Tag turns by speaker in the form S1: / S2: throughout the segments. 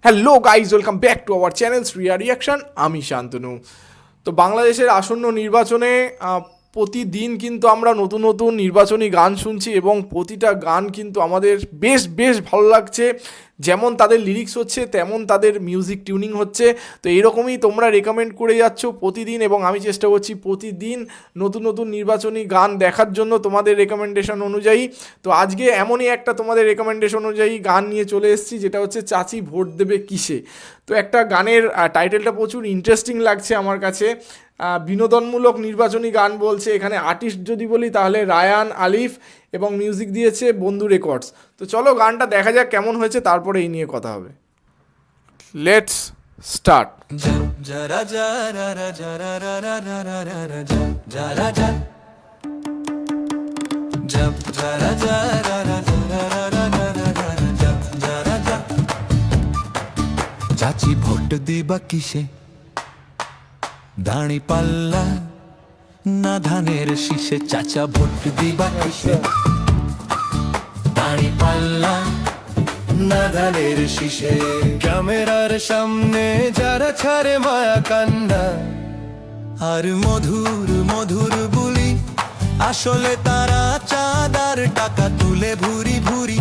S1: Hello guys, welcome back to our channel Shriya reaction. আমি শান্তনু। তো বাংলাদেশের আসন্ন নির্বাচনে প্রতিদিন কিন্তু আমরা নতুন নতুন নির্বাচনী গান শুনছি এবং প্রতিটা গান কিন্তু আমাদের বেশ বেশ ভালো লাগছে। যেমন তাদের লিরিক্স হচ্ছে তেমন তাদের মিউজিক টিউনিং হচ্ছে। তো এরকমই তোমরা রেকমেন্ড করে যাচ্ছ প্রতিদিন এবং আমি চেষ্টা করছি প্রতিদিন নতুন নতুন নির্বাচনী গান দেখার জন্য তোমাদের রেকমেন্ডেশন অনুযায়ী। তো আজকে এমনই একটা তোমাদের রেকমেন্ডেশন অনুযায়ী গান নিয়ে চলে এসেছি, যেটা হচ্ছে চাচি ভোট দেবে কিসে। তো একটা গানের টাইটেলটা প্রচুর ইন্টারেস্টিং লাগছে আমার কাছে। বিনোদনমূলক নির্বাচনী গান বলছে এখানে। আর্টিস্ট যদি বলি তাহলে রায়ান আলিফ এবং মিউজিক দিয়েছে বন্ধু রেকর্ডস। তো চলো গানটা দেখা যাক কেমন হয়েছে, তারপরে এই নিয়ে কথা হবে। Let's start.
S2: চাচি ভোট দিবা কিসে, দাঁড়ি পাল্লা না ধানের শীষে। চাচা ভোট দিবা কিসে, দাঁড়ি পাল্লা না ধানের শীষে। ক্যামেরার সামনে যারা ছাড়ে মায়া কান্না আর মধুর মধুর বুলি, আসলে তারা চাঁদার টাকা তুলে ভুরি ভুরি।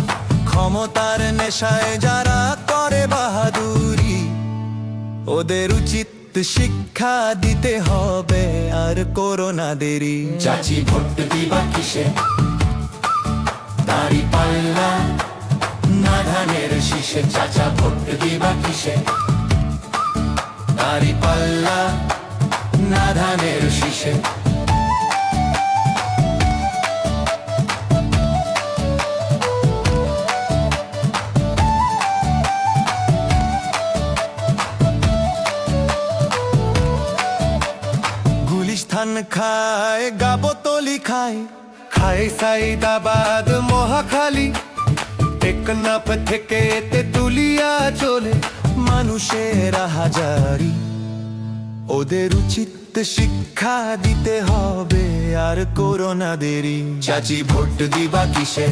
S2: ক্ষমতার নেশায় যারা করে বাহাদুরি, ওদের উচিত শিক্ষা দিতে হবে আর করোনা দেরি। চাচি ভোট দিবা কিসে, দাড়ি পাল্লা না ধানের শীষে। চাচা ভোট দিবা কিসে, দাড়ি পাল্লা না ধানের শীষে। গুলিস্তান খায়, গাবতলি খায়, খায় সাইদাবাদ মহাখালী। টেকনাফ থেকে তেতুলিয়া চলে মানুষের হাজারি, ওদের উচিত শিক্ষা দিতে হবে আর করোনা দেরি। চাচি ভোট দিবা কিসে,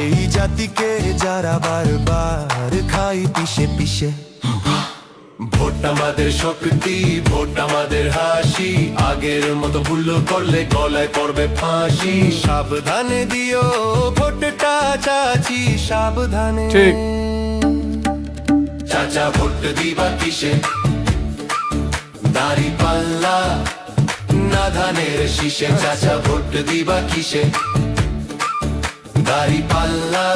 S2: এই জাতিকে যারা বারবার খাই পিষে পিষে। ভোট আমাদের শক্তি, ভোট আমাদের হাসি, আগের মতো ভুল করলে গলায় পড়বে ফাঁসি। সাবধানে দিও ভোটটা চাচি, সাবধানে।
S1: ঠিক।
S2: চাচা ভোট দিবা কিসে, দাড়ি পাল্লা না ধানের শীষে। চাচা ভোট দিবা কিসে, দাড়ি পাল্লা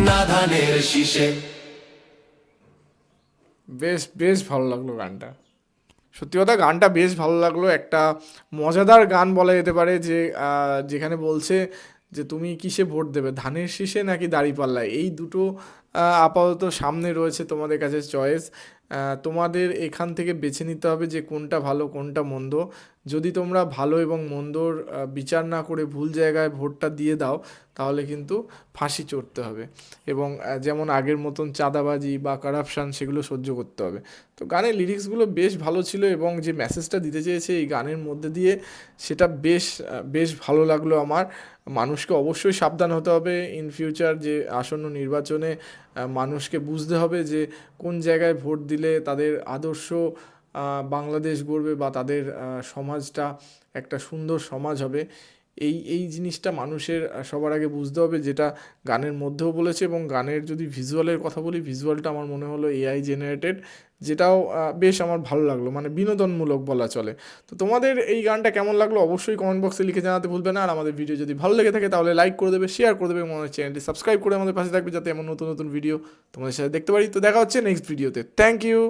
S2: না ধানের শীষে।
S1: বেশ বেশ ভালো লাগলো গানটা। সত্যি কথা, গানটা বেশ ভালো লাগলো। একটা মজাদার গান বলা যেতে পারে, যে যেখানে বলছে যে তুমি কিসে ভোট দেবে, ধানের শীষে নাকি দাঁড়িপাল্লায়। এই দুটো আপাতত সামনে রয়েছে তোমাদের কাছে চয়েস। তোমাদের এখান থেকে বেছে নিতে হবে যে কোনটা ভালো কোনটা মন্দ। যদি তোমরা ভালো এবং মন্দর বিচার না করে ভুল জায়গায় ভোটটা দিয়ে দাও, তাহলে কিন্তু ফাঁসি চড়তে হবে এবং যেমন আগের মতন চাঁদাবাজি বা কারাপশান সেগুলো সহ্য করতে হবে। তো গানের লিরিক্সগুলো বেশ ভালো ছিল এবং যে মেসেজটা দিতে চেয়েছে এই গানের মধ্যে দিয়ে, সেটা বেশ বেশ ভালো লাগলো আমার। মানুষকে অবশ্যই সাবধান হতে হবে ইন ফিউচার, যে আসন্ন নির্বাচনে মানুষকে বুঝতে হবে যে কোন জায়গায় ভোট দিলে তাদের আদর্শ বাংলাদেশ গড়বে বা তাদের সমাজটা একটা সুন্দর সমাজ হবে। এই এই জিনিসটা মানুষের সবার আগে বুঝতে হবে, যেটা গানের মধ্যেও বলেছে। এবং গানের যদি ভিজুয়ালের কথা বলি, ভিজুয়ালটা আমার মনে হলো এআই জেনারেটেড, যেটাও বেশ আমার ভালো লাগলো, মানে বিনোদনমূলক বলা চলে। তো তোমাদের এই গানটা কেমন লাগলো অবশ্যই কমেন্ট বক্সে লিখে জানাতে ভুলবে না। আর আমাদের ভিডিও যদি ভালো লেগে থাকে তাহলে লাইক করে দেবে, শেয়ার করে দেবে এবং আমাদের চ্যানেলটি সাবস্ক্রাইব করে আমাদের পাশে থাকবে, যাতে এমন নতুন নতুন ভিডিও তোমাদের সাথে দেখতে পারি। তো দেখা হচ্ছে নেক্সট ভিডিওতে। Thank you.